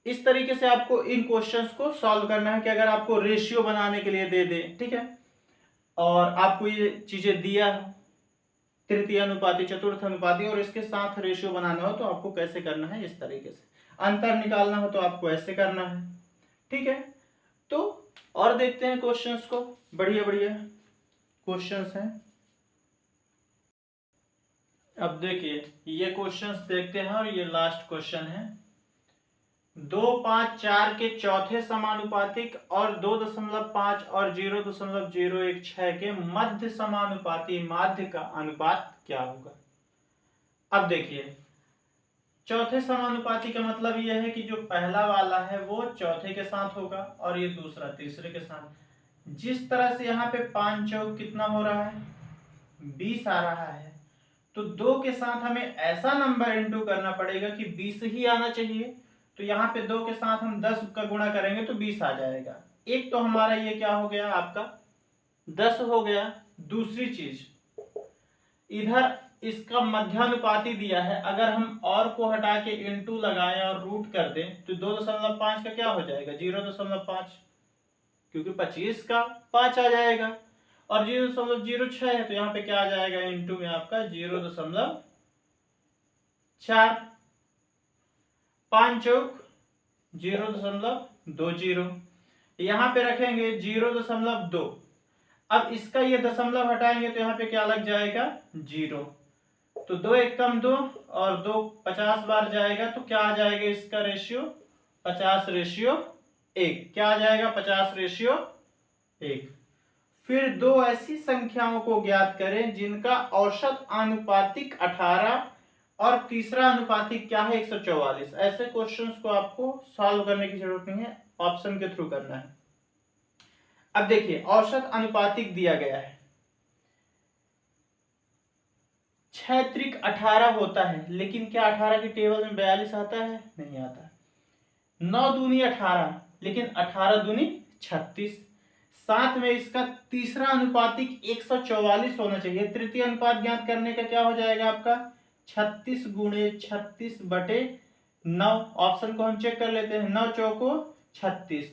इस तरीके से आपको इन क्वेश्चंस को सॉल्व करना है कि अगर आपको रेशियो बनाने के लिए दे दे, ठीक है, और आपको ये चीजें दिया तृतीय अनुपाती चतुर्थ अनुपाती और इसके साथ रेशियो बनाना हो तो आपको कैसे करना है, इस तरीके से अंतर निकालना हो तो आपको ऐसे करना है। ठीक है, तो और देखते हैं क्वेश्चंस को, बढ़िया बढ़िया क्वेश्चंस हैं। अब देखिए ये क्वेश्चंस देखते हैं और ये लास्ट क्वेश्चन है। 2, 5, 4 के चौथे समानुपातिक और 2.5 और 0.016 के मध्य समानुपाती माध्य का अनुपात क्या होगा। अब देखिए, चौथे समानुपाती का मतलब यह है कि जो पहला वाला है वो चौथे के साथ होगा और ये दूसरा तीसरे के साथ। जिस तरह से यहाँ पे 5 चौक कितना हो रहा है, 20 आ रहा है, तो 2 के साथ हमें ऐसा नंबर इंटू करना पड़ेगा कि 20 ही आना चाहिए। तो यहाँ पे 2 के साथ हम 10 का गुणा करेंगे तो 20 आ जाएगा। एक तो हमारा ये क्या हो गया, आपका 10 हो गया। दूसरी चीज, इधर इसका मध्यानुपाती दिया है, अगर हम और को हटा के इंटू लगाएं और रूट कर दें तो 2.5 का क्या हो जाएगा, 0.5, क्योंकि 25 का 5 आ जाएगा और 0.06 है तो यहाँ पे क्या आ जाएगा, इंटू में आपका 0.4। 5 चौक 0.20, यहाँ पे रखेंगे 0.2। अब इसका ये दशमलव हटाएंगे तो यहाँ पे क्या लग जाएगा, 0। तो 2 एक कम 2 और 2 50 बार जाएगा तो क्या आ जाएगा इसका रेशियो, 50:1। क्या आ जाएगा, 50:1। फिर दो ऐसी संख्याओं को ज्ञात करें जिनका औसत आनुपातिक 18 और तीसरा अनुपातिक क्या है, 144। ऐसे क्वेश्चंस को आपको सॉल्व करने की जरूरत नहीं है, ऑप्शन के थ्रू करना है। अब देखिए, औसत अनुपातिक दिया गया है, 6 त्रिक 18 होता है, लेकिन क्या 18 की टेबल में 42 आता है, नहीं आता। 9 दूनी 18, लेकिन 18 दूनी 36। साथ में इसका तीसरा अनुपातिक 144 होना चाहिए। तृतीय अनुपात ज्ञात करने का क्या हो जाएगा आपका, 36 गुणे 36/9। ऑप्शन को हम चेक कर लेते हैं, 9 चौको 36,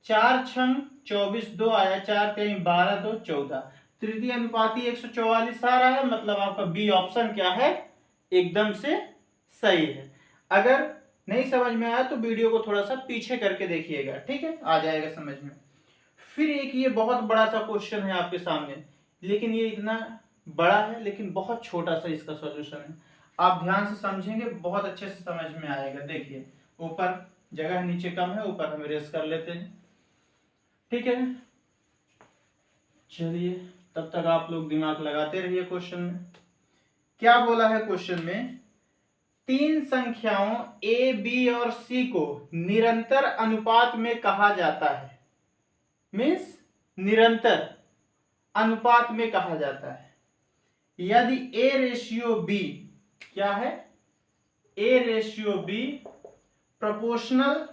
4 छंग 24, 2 आया, 4 3 12, 2 14। तृतीय अनुपाती 144 आ रहा है, मतलब आपका बी ऑप्शन क्या है, एकदम से सही है। अगर नहीं समझ में आया तो वीडियो को थोड़ा सा पीछे करके देखिएगा, ठीक है, आ जाएगा समझ में। फिर एक ये बहुत बड़ा सा क्वेश्चन है आपके सामने, लेकिन ये इतना बड़ा है लेकिन बहुत छोटा सा इसका सॉल्यूशन है। आप ध्यान से समझेंगे, बहुत अच्छे से समझ में आएगा। देखिए, ऊपर जगह नीचे कम है, ऊपर हम इरेज कर लेते हैं, ठीक है। चलिए, तब तक आप लोग दिमाग लगाते रहिए। क्वेश्चन में क्या बोला है, क्वेश्चन में 3 संख्याओं ए, बी और सी को निरंतर अनुपात में कहा जाता है। मीन्स निरंतर अनुपात में कहा जाता है यदि ए रेशियो बी क्या है, a ratio b proportional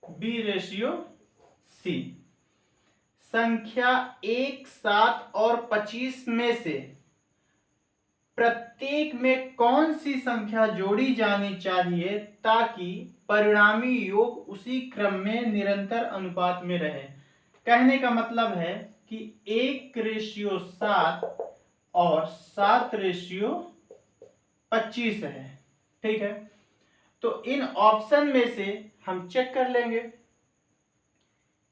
b ratio c. संख्या 1, 7 और 25 में से प्रत्येक में कौन सी संख्या जोड़ी जानी चाहिए ताकि परिणामी योग उसी क्रम में निरंतर अनुपात में रहे। कहने का मतलब है कि 1:7 और 7:25 है, ठीक है। तो इन ऑप्शन में से हम चेक कर लेंगे,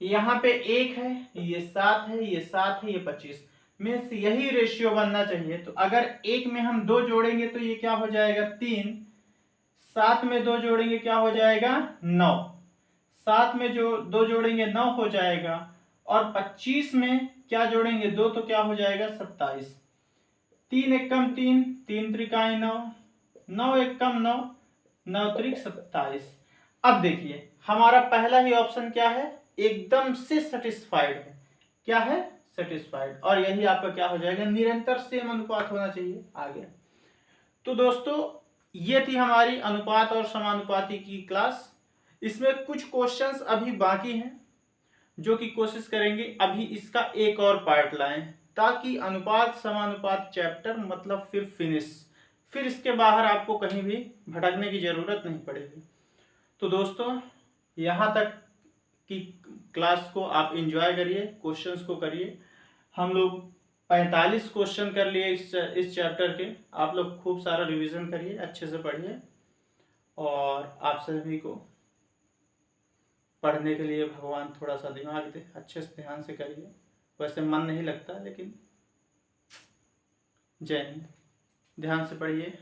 यहां पे 1 है, ये 7 है, ये 7 है, ये 25, मीन्स यही रेशियो बनना चाहिए। तो अगर 1 में हम 2 जोड़ेंगे तो ये क्या हो जाएगा, 3। 7 में 2 जोड़ेंगे क्या हो जाएगा, 9। 7 में जो 2 जोड़ेंगे 9 हो जाएगा, और 25 में क्या जोड़ेंगे 2 तो क्या हो जाएगा, 27। 3 एक कम 3, 3 त्रिकाई 9, 9 एक कम 9, 9 त्रिक 27। अब देखिए, हमारा पहला ही ऑप्शन क्या है, एकदम से सेटिस्फाइड है। क्या है, सेटिस्फाइड, और यही आपका क्या हो जाएगा, निरंतर सेम अनुपात होना चाहिए। आ गया। तो दोस्तों, ये थी हमारी अनुपात और समानुपाती की क्लास। इसमें कुछ क्वेश्चंस अभी बाकी हैं जो कि कोशिश करेंगे अभी इसका एक और पार्ट लाएं, ताकि अनुपात समानुपात चैप्टर मतलब फिर फिनिश, फिर इसके बाहर आपको कहीं भी भटकने की जरूरत नहीं पड़ेगी। तो दोस्तों, यहाँ तक की क्लास को आप एंजॉय करिए, क्वेश्चंस को करिए। हम लोग 45 क्वेश्चन कर लिए इस चैप्टर के। आप लोग खूब सारा रिवीजन करिए, अच्छे से पढ़िए, और आप सभी को पढ़ने के लिए भगवान थोड़ा सा दिमाग दे, अच्छे से ध्यान से करिए। वैसे मन नहीं लगता, लेकिन जय हिंद, ध्यान से पढ़िए।